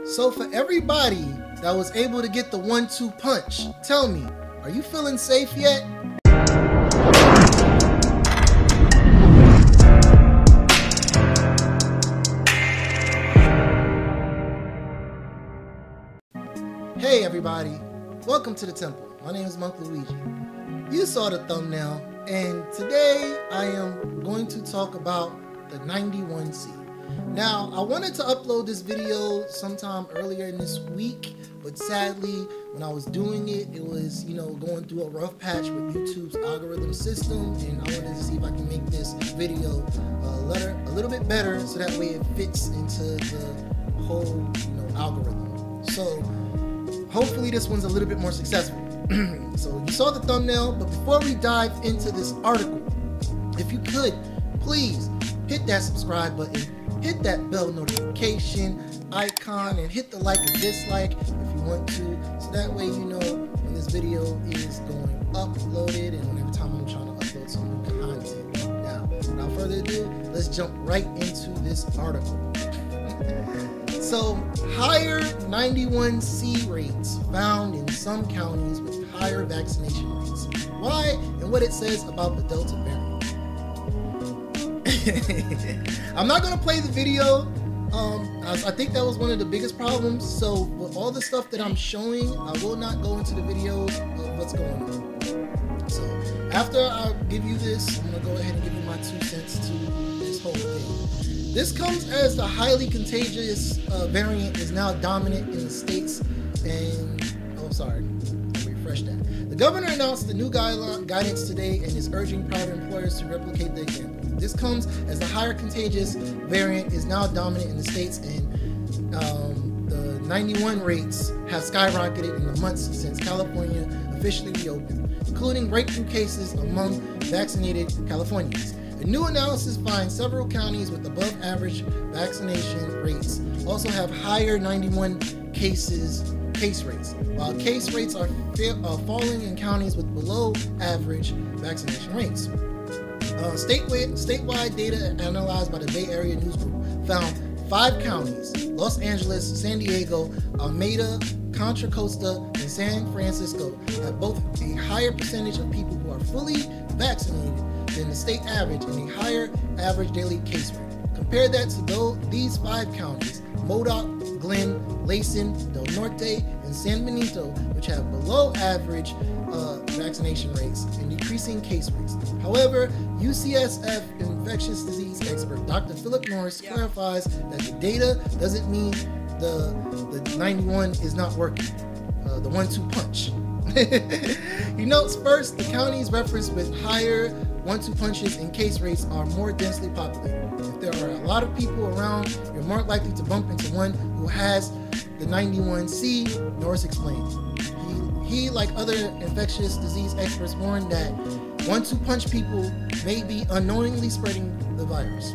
So for everybody that was able to get the 1-2 punch, tell me, are you feeling safe yet? Hey everybody, welcome to the temple. My name is Monk Luigi. You saw the thumbnail, and today I am going to talk about the 91C. Now, I wanted to upload this video sometime earlier in this week, but sadly, when I was doing it, it was, going through a rough patch with YouTube's algorithm system, and I wanted to see if I can make this video a little bit better so that way it fits into the whole, algorithm. So, hopefully this one's a little bit more successful. So, you saw the thumbnail, but before we dive into this article, if you could, please hit that subscribe button, hit that bell notification icon, and hit the like or dislike if you want to, so that way you know when this video is going uploaded and whenever time I'm trying to upload some new content. Now, without further ado, let's jump right into this article. So, higher 91C rates found in some counties with higher vaccination rates. Why and what it says about the Delta variant. I'm not gonna play the video. I think that was one of the biggest problems. So with all the stuff that I'm showing, I will not go into the videos of what's going on. So after I give you this, I'm gonna go ahead and give you my 2 cents to this whole thing. This comes as the highly contagious variant is now dominant in the states. And refresh that. The governor announced the new guidance today and is urging private employers to replicate the example. This comes as the higher contagious variant is now dominant in the states, and the 91 rates have skyrocketed in the months since California officially reopened, including breakthrough cases among vaccinated Californians. A new analysis finds several counties with above average vaccination rates also have higher 91 case rates, while case rates are falling in counties with below average vaccination rates. Statewide data analyzed by the Bay Area News Group found 5 counties, Los Angeles, San Diego, Alameda, Contra Costa, and San Francisco, have both a higher percentage of people who are fully vaccinated than the state average and a higher average daily case rate. Compare that to these 5 counties, Modoc, Glen, Layton, Del Norte, and San Benito, which have below average vaccination rates and decreasing case rates. However, UCSF infectious disease expert Dr. Philip Norris clarifies that the data doesn't mean the 91 is not working, the 1-2 punch. He notes first, the counties referenced with higher 1-2 punches and case rates are more densely populated. If there are a lot of people around, you're more likely to bump into one who has the 91C, Norris explains. He, like other infectious disease experts, warned that 1-2 punch people may be unknowingly spreading the virus.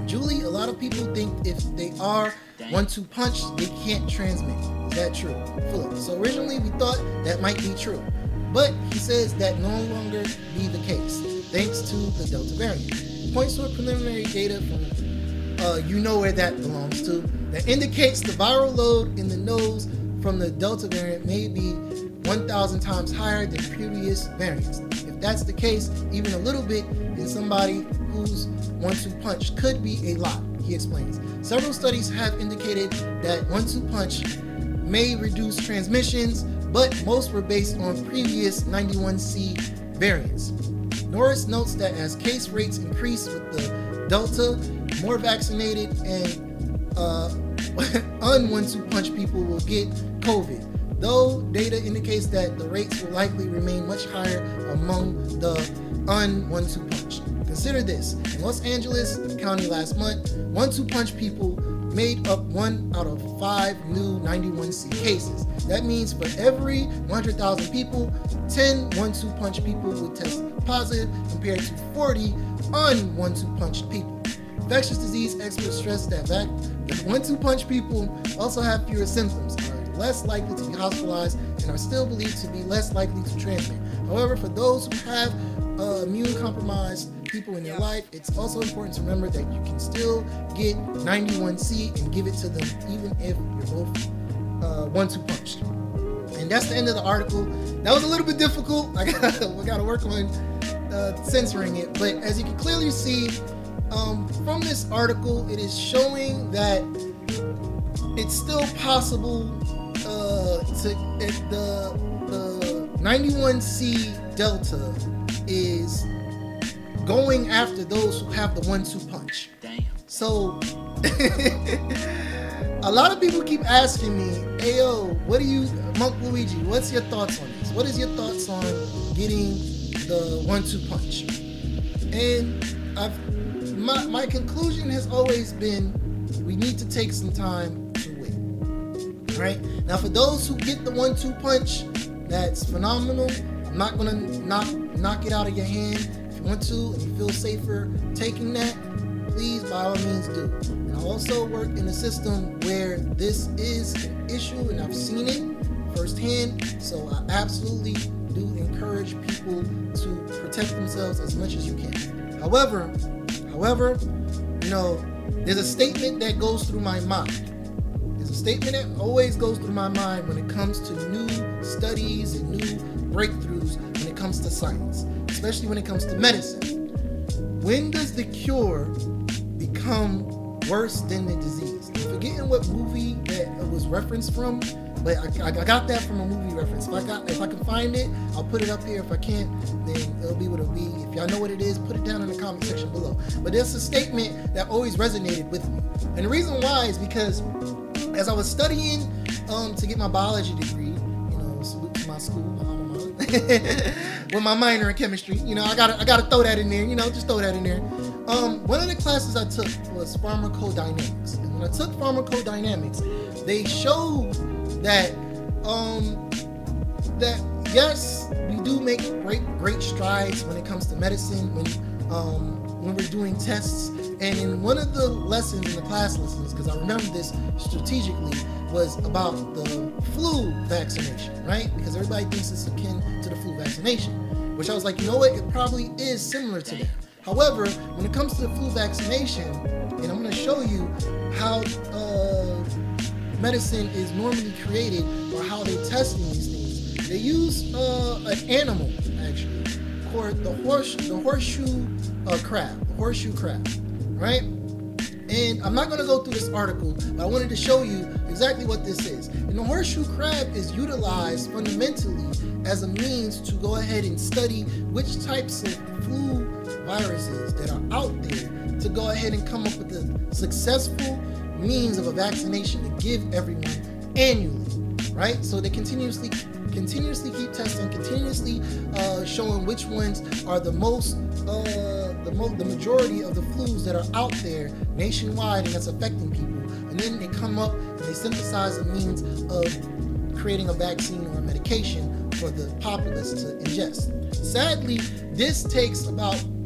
Julie, a lot of people think if they are 1-2 punch, they can't transmit. Is that true? Philip. So originally we thought that might be true, but he says that no longer be the case, thanks to the Delta variant. Points to a preliminary data from you know where that belongs to, that indicates the viral load in the nose from the Delta variant may be 1,000 times higher than previous variants. If that's the case, even a little bit in somebody whose 1-2 punch could be a lot, he explains. Several studies have indicated that 1-2 punch may reduce transmissions, but most were based on previous 91C variants. Norris notes that as case rates increase with the Delta, more vaccinated and un-1-2 punch people will get COVID, though data indicates that the rates will likely remain much higher among the un-1-2 punch. Consider this, in Los Angeles County last month, 1-2 punch people made up 1 out of 5 new 91C cases. That means for every 100,000 people, 10 1-2 punch people would test positive compared to 40 un-1-2 punch people. Infectious disease experts stress that the 1-2 punch people also have fewer symptoms, are less likely to be hospitalized, and are still believed to be less likely to transmit. However, for those who have immune compromised people in your life, it's also important to remember that you can still get 91C and give it to them even if you're both 1-2 punched. And that's the end of the article. That was a little bit difficult. We gotta work on censoring it. But as you can clearly see from this article, it is showing that it's still possible the 91C delta is going after those who have the 1-2 punch. Damn. So a lot of people keep asking me, hey yo, what do you, Monk Luigi, what's your thoughts on this? What is your thoughts on getting the 1-2 punch? And my conclusion has always been, we need to take some time to wait. Right? Now for those who get the 1-2 punch, that's phenomenal. I'm not gonna knock it out of your hand. If you want to and you feel safer taking that, please by all means do. And I also work in a system where this is an issue and I've seen it firsthand, so I absolutely do encourage people to protect themselves as much as you can. However, you know, there's a statement that goes through my mind. There's a statement that always goes through my mind when it comes to new studies and new breakthroughs when it comes to science, especially when it comes to medicine. When does the cure become worse than the disease? I'm forgetting what movie that it was referenced from, but I got that from a movie reference. If I can find it, I'll put it up here. If I can't, then it'll be what it'll be. If y'all know what it is, put it down in the comment section below. But there's a statement that always resonated with me. And the reason why is because as I was studying to get my biology degree, you know, salute to my school, my alma mater, with my minor in chemistry, you know, I gotta throw that in there, you know, just throw that in there. One of the classes I took was pharmacodynamics. And when I took pharmacodynamics, they showed that that yes, we do make great strides when it comes to medicine when we're doing tests. And in one of the lessons, in the class lessons, because I remember this strategically, was about the flu vaccination, right? Because everybody thinks it's akin to the flu vaccination, which I was like, you know what, it probably is similar to that. However, when it comes to the flu vaccination, and I'm going to show you how medicine is normally created or how they're testing these things, they use an animal, actually, called the horseshoe crab, right? And I'm not going to go through this article, but I wanted to show you exactly what this is. And the horseshoe crab is utilized fundamentally as a means to go ahead and study which types of flu viruses that are out there to go ahead and come up with a successful means of a vaccination to give everyone annually, right? So they continuously keep testing, continuously showing which ones are the majority of the flus that are out there nationwide and that's affecting people. And then they come up and they synthesize a means of creating a vaccine or a medication for the populace to ingest. Sadly, this takes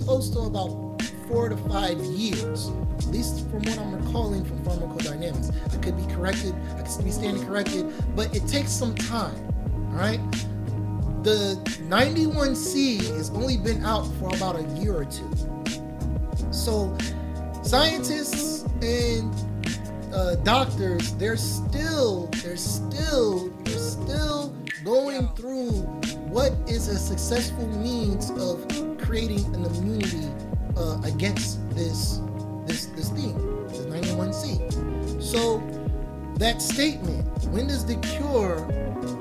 close to about 4 to 5 years, at least from what I'm recalling from pharmacodynamics. I could be corrected, I could be standing corrected, but it takes some time, all right? The 91C has only been out for about a year or two. So scientists and doctors, they're still going through what is a successful means of creating an immunity against this thing, the 91C. So that statement, when does the cure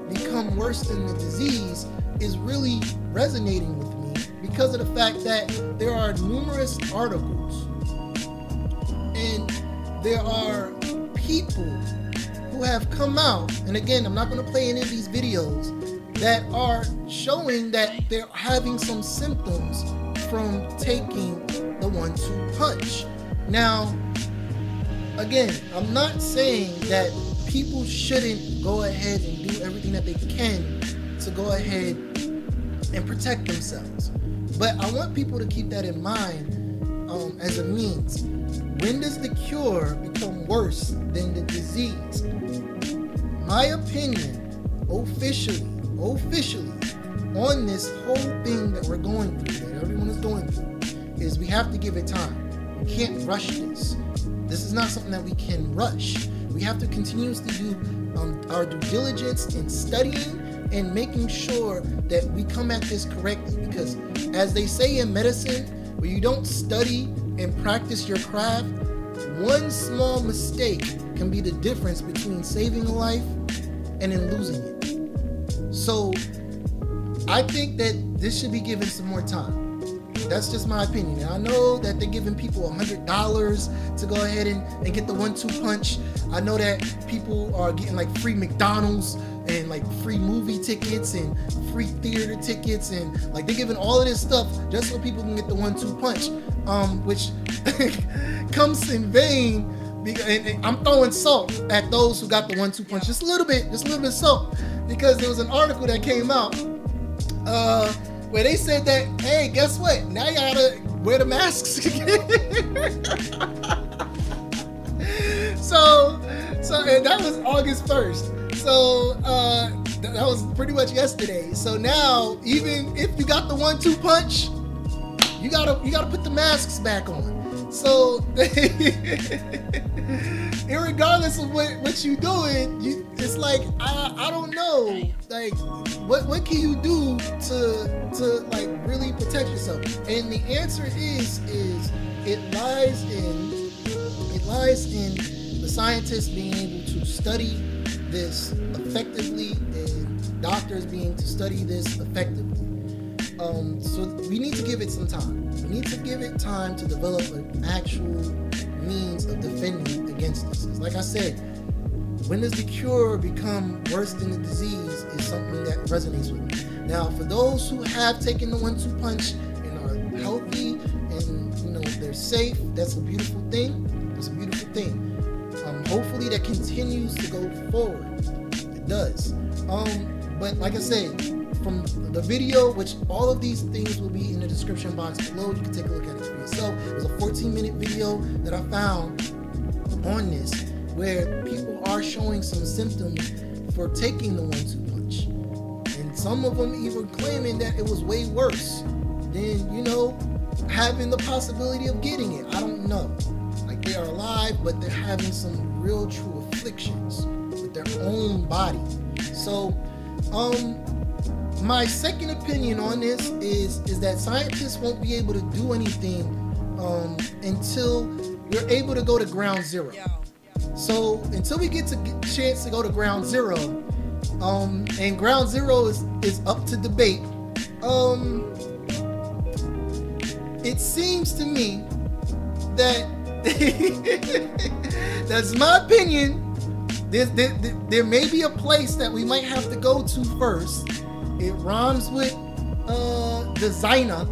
become worse than the disease, is really resonating with me because of the fact that there are numerous articles and there are people who have come out, and again, I'm not going to play any of these videos, that are showing that they're having some symptoms from taking the 1-2 punch. Now, again, I'm not saying that people shouldn't go ahead and do everything that they can to go ahead and protect themselves. But I want people to keep that in mind as a means. When does the cure become worse than the disease? My opinion, officially, on this whole thing that we're going through, that everyone is going through, is we have to give it time. We can't rush this. This is not something that we can rush. We have to continuously do our due diligence in studying and making sure that we come at this correctly, because as they say in medicine, where you don't study and practice your craft, one small mistake can be the difference between saving a life and then losing it. So I think that this should be given some more time. That's just my opinion. And I know that they're giving people $100 to go ahead and get the 1-2 punch. I know that people are getting like free McDonald's and like free movie tickets and free theater tickets, and like they're giving all of this stuff just so people can get the 1-2 punch, which comes in vain. And I'm throwing salt at those who got the 1-2 punch, just a little bit of salt, because there was an article that came out where they said that, hey, guess what? Now you gotta wear the masks again. So and that was August 1st. So that was pretty much yesterday. So now, even if you got the 1-2 punch, you gotta put the masks back on. So irregardless of what you doing, it's like I don't know, like what can you do to like really protect yourself? And the answer is it lies in the scientists being able to study this effectively and doctors being to study this effectively. So we need to give it some time. We need to give it time to develop an actual means of defending against this. Like I said, when does the cure become worse than the disease is something that resonates with me. Now, for those who have taken the 1-2 punch and are healthy and they're safe, that's a beautiful thing. It's a beautiful thing. Hopefully that continues to go forward. It does. But like I said, from the video, which all of these things will be in the description box below, you can take a look at it for yourself. It was a 14-minute video that I found on this, where people are showing some symptoms for taking the 1-2 punch, and some of them even claiming that it was way worse than having the possibility of getting it. I don't know. Like, they are alive, but they're having some real true afflictions with their own body. So my second opinion on this is that scientists won't be able to do anything until we're able to go to ground zero. So until we get a chance to go to ground zero, and ground zero is up to debate, it seems to me that that's my opinion. There may be a place that we might have to go to first. It rhymes with designer.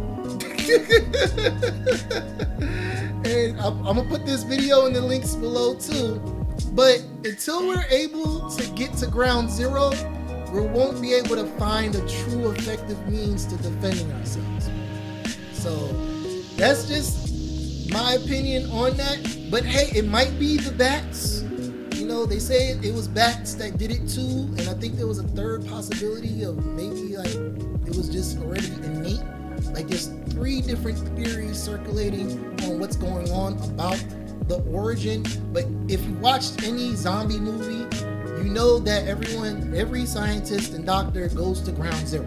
And I'm gonna put this video in the links below too. But until we're able to get to ground zero, we won't be able to find a true effective means to defending ourselves. So that's just my opinion on that. But hey, it might be the bats. They say it was bats that did it too, and I think there was a third possibility of maybe like it was just already innate. Like, there's 3 different theories circulating on what's going on about the origin. But if you watched any zombie movie, you know that every scientist and doctor goes to ground zero.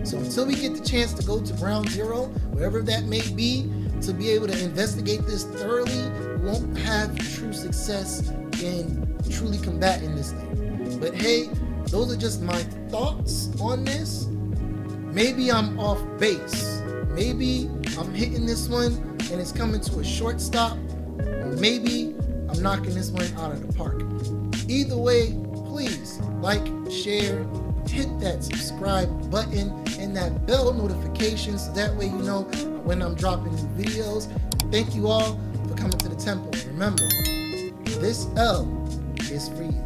So until we get the chance to go to ground zero, wherever that may be, to be able to investigate this thoroughly, we won't have true success in truly combating this thing. But hey, those are just my thoughts on this. Maybe I'm off base. Maybe I'm hitting this one and it's coming to a short stop. Or maybe I'm knocking this one out of the park. Either way, please like, share, hit that subscribe button and that bell notification so that way you know when I'm dropping new videos. And thank you all for coming to the temple. Remember, this L is for you.